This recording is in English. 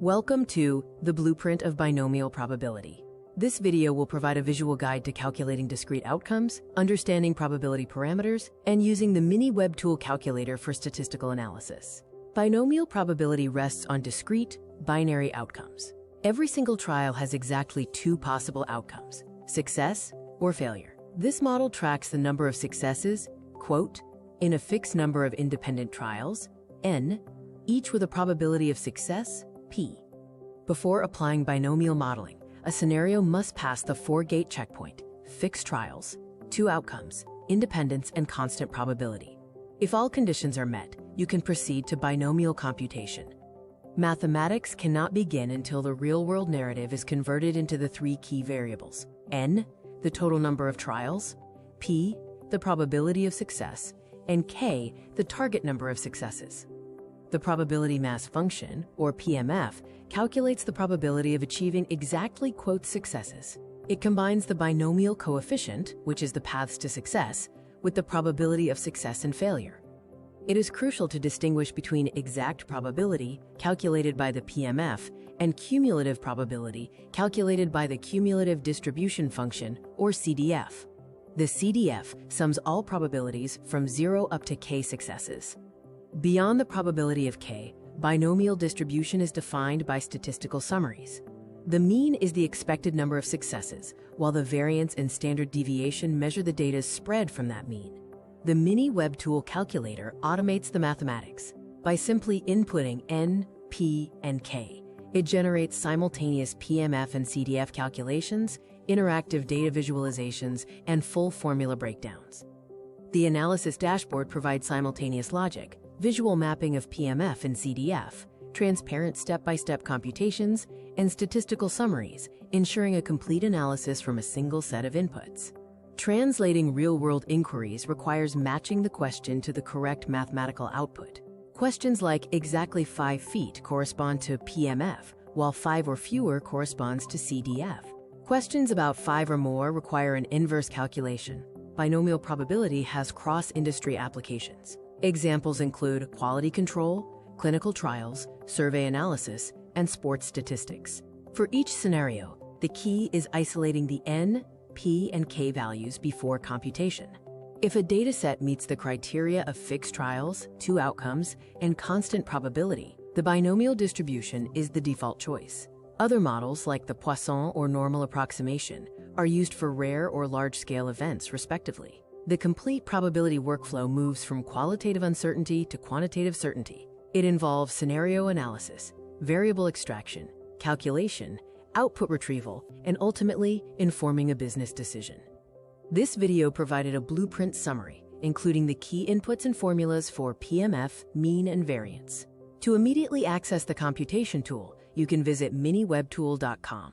Welcome to the Blueprint of Binomial Probability. This video will provide a visual guide to calculating discrete outcomes, understanding probability parameters, and using the MiniWebtool calculator for statistical analysis. Binomial probability rests on discrete, binary outcomes. Every single trial has exactly two possible outcomes, success or failure. This model tracks the number of successes, quote, in a fixed number of independent trials, n, each with a probability of success, p. Before applying binomial modeling, a scenario must pass the four-gate checkpoint, fixed trials, two outcomes, independence, and constant probability. If all conditions are met, you can proceed to binomial computation. Mathematics cannot begin until the real-world narrative is converted into the three key variables: n, the total number of trials; p, the probability of success; and k, the target number of successes. The probability mass function, or PMF, calculates the probability of achieving exactly quote successes. It combines the binomial coefficient, which is the paths to success, with the probability of success and failure. It is crucial to distinguish between exact probability, calculated by the PMF, and cumulative probability, calculated by the Cumulative Distribution Function, or CDF. The CDF sums all probabilities from 0 up to k successes. Beyond the probability of k, binomial distribution is defined by statistical summaries. The mean is the expected number of successes, while the variance and standard deviation measure the data's spread from that mean. The MiniWebtool calculator automates the mathematics. By simply inputting n, p, and k, it generates simultaneous PMF and CDF calculations, interactive data visualizations, and full formula breakdowns. The analysis dashboard provides simultaneous logic, visual mapping of PMF and CDF, transparent step-by-step computations, and statistical summaries, ensuring a complete analysis from a single set of inputs. Translating real-world inquiries requires matching the question to the correct mathematical output. Questions like exactly 5 feet correspond to PMF, while 5 or fewer corresponds to CDF. Questions about 5 or more require an inverse calculation. Binomial probability has cross-industry applications. Examples include quality control, clinical trials, survey analysis, and sports statistics. For each scenario, the key is isolating the n, p, and k values before computation. If a dataset meets the criteria of fixed trials, two outcomes, and constant probability, the binomial distribution is the default choice. Other models, like the Poisson or normal approximation, are used for rare or large-scale events, respectively. The complete probability workflow moves from qualitative uncertainty to quantitative certainty. It involves scenario analysis, variable extraction, calculation, output retrieval, and ultimately informing a business decision. This video provided a blueprint summary, including the key inputs and formulas for PMF, mean, and variance. To immediately access the computation tool, you can visit MiniWebtool.com.